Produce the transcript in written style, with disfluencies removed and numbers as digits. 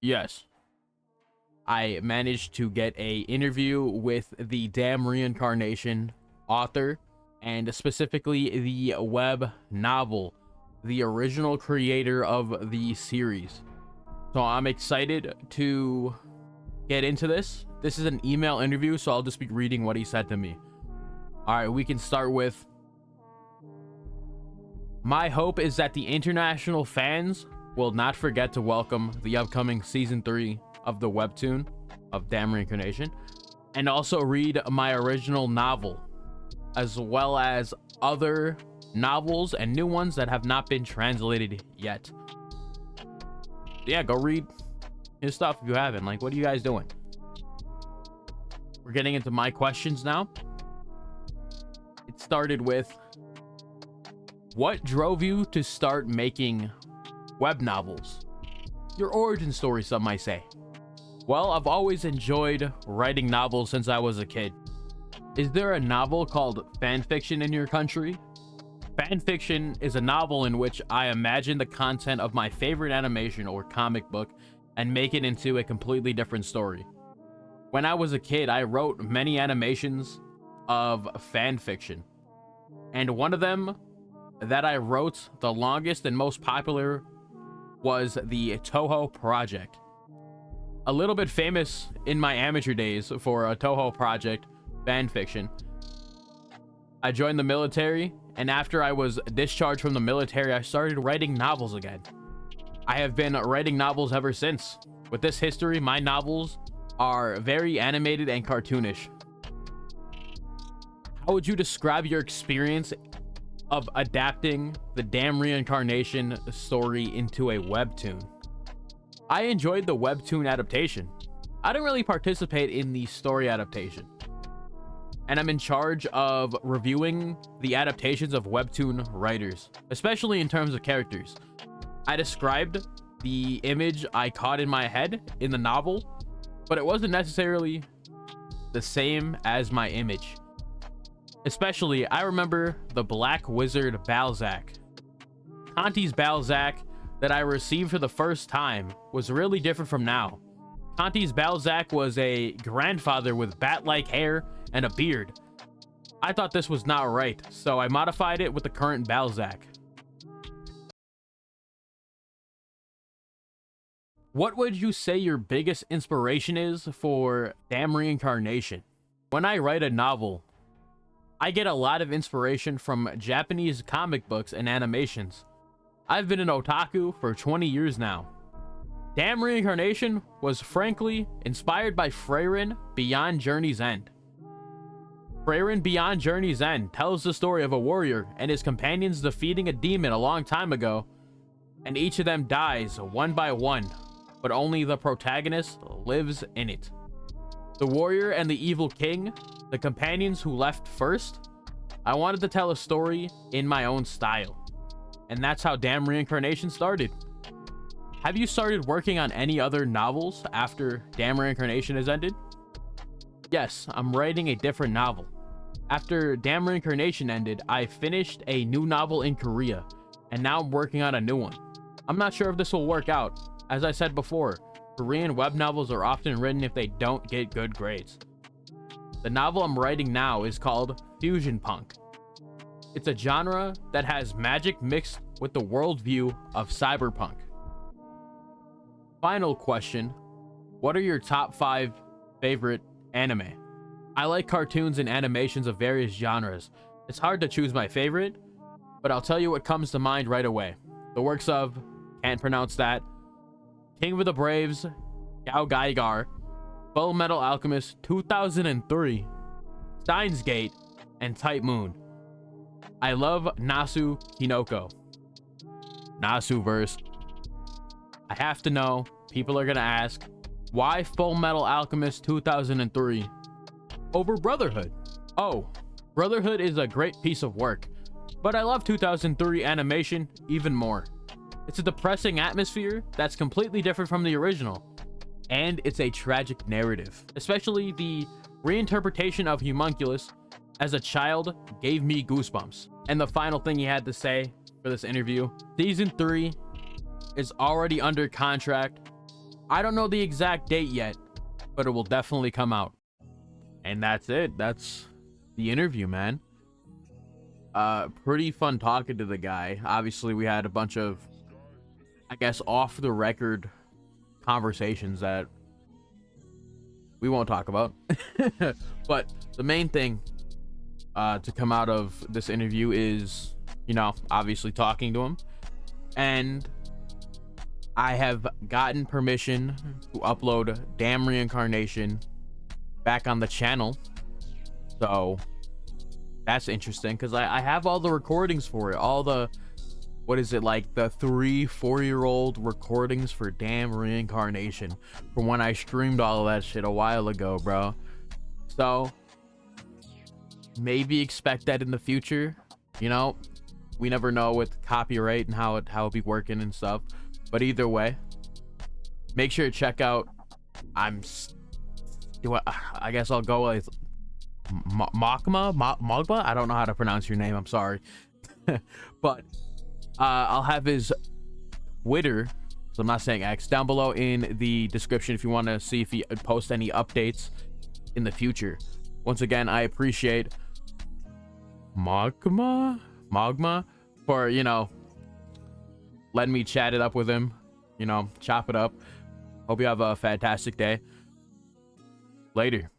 Yes, I managed to get a interview with the Damn Reincarnation author, and specifically the web novel, the original creator of the series. So I'm excited to get into this. This is an email interview, so I'll just be reading what he said to me. All right, we can start with, my hope is that the international fans will not forget to welcome the upcoming season 3 of the webtoon of Damn Reincarnation, and also read my original novel, as well as other novels and new ones that have not been translated yet. Yeah, go read his stuff if you haven't. Like, what are you guys doing? We're getting into my questions now. It started with, what drove you to start making web novels? Your origin story, some might say. Well, I've always enjoyed writing novels since I was a kid. Is there a novel called fan fiction in your country? Fan fiction is a novel in which I imagine the content of my favorite animation or comic book and make it into a completely different story. When I was a kid, I wrote many animations of fan fiction, and one of them that I wrote the longest and most popular was the Toho Project. A little bit famous in my amateur days for a Toho Project fan fiction. I joined the military, and after I was discharged from the military, I started writing novels again. I have been writing novels ever since. With this history, my novels are very animated and cartoonish. How would you describe your experience of adapting the Damn Reincarnation story into a webtoon? I enjoyed the webtoon adaptation. I didn't really participate in the story adaptation, and I'm in charge of reviewing the adaptations of webtoon writers, especially in terms of characters. I described the image I caught in my head in the novel, but it wasn't necessarily the same as my image. Especially, I remember the Black Wizard Balzac. Conti's Balzac that I received for the first time was really different from now. Conti's Balzac was a grandfather with bat-like hair and a beard. I thought this was not right, so I modified it with the current Balzac. What would you say your biggest inspiration is for Damn Reincarnation? When I write a novel, I get a lot of inspiration from Japanese comic books and animations. I've been an otaku for 20 years now. Damn Reincarnation was frankly inspired by Frieren Beyond Journey's End. Frieren Beyond Journey's End tells the story of a warrior and his companions defeating a demon a long time ago, and each of them dies one by one, but only the protagonist lives in it. The warrior and the evil king, the companions who left first. I wanted to tell a story in my own style, and that's how Damn Reincarnation started. Have you started working on any other novels after Damn Reincarnation has ended? Yes, I'm writing a different novel. After Damn Reincarnation ended, I finished a new novel in Korea, and now I'm working on a new one. I'm not sure if this will work out. As I said before, Korean web novels are often written if they don't get good grades. The novel I'm writing now is called Fusion Punk. It's a genre that has magic mixed with the worldview of cyberpunk. Final question, what are your top 5 favorite anime? I like cartoons and animations of various genres. It's hard to choose my favorite, but I'll tell you what comes to mind right away. The works of, can't pronounce that, King of the Braves, Gao Gaigar, Full Metal Alchemist 2003, Steins Gate, and Type Moon. I love Nasu Kinoko. Nasu verse. I have to know, people are gonna ask, why Full Metal Alchemist 2003 over Brotherhood? Oh, Brotherhood is a great piece of work, but I love 2003 animation even more. It's a depressing atmosphere that's completely different from the original, and it's a tragic narrative. Especially the reinterpretation of Homunculus as a child gave me goosebumps. And the final thing he had to say for this interview, season 3 is already under contract, I don't know the exact date yet, but it will definitely come out. And that's it. That's the interview, man. Pretty fun talking to the guy. Obviously, we had a bunch of, I guess, off the record conversations that we won't talk about. But the main thing to come out of this interview is, obviously talking to him. And I have gotten permission to upload Damn Reincarnation back on the channel. So that's interesting because I have all the recordings for it. All the, what is it, like the 3-4-year-old recordings for Damn Reincarnation from when I streamed all of that shit a while ago, bro. So maybe expect that in the future. We never know with copyright and how it be working and stuff. But either way, make sure to check out. I guess I'll go with Magma. I don't know how to pronounce your name. I'm sorry. But I'll have his Twitter, so I'm not saying X, down below in the description if you want to see if he posts any updates in the future. Once again, I appreciate Magma for, letting me chat it up with him, chop it up. Hope you have a fantastic day. Later.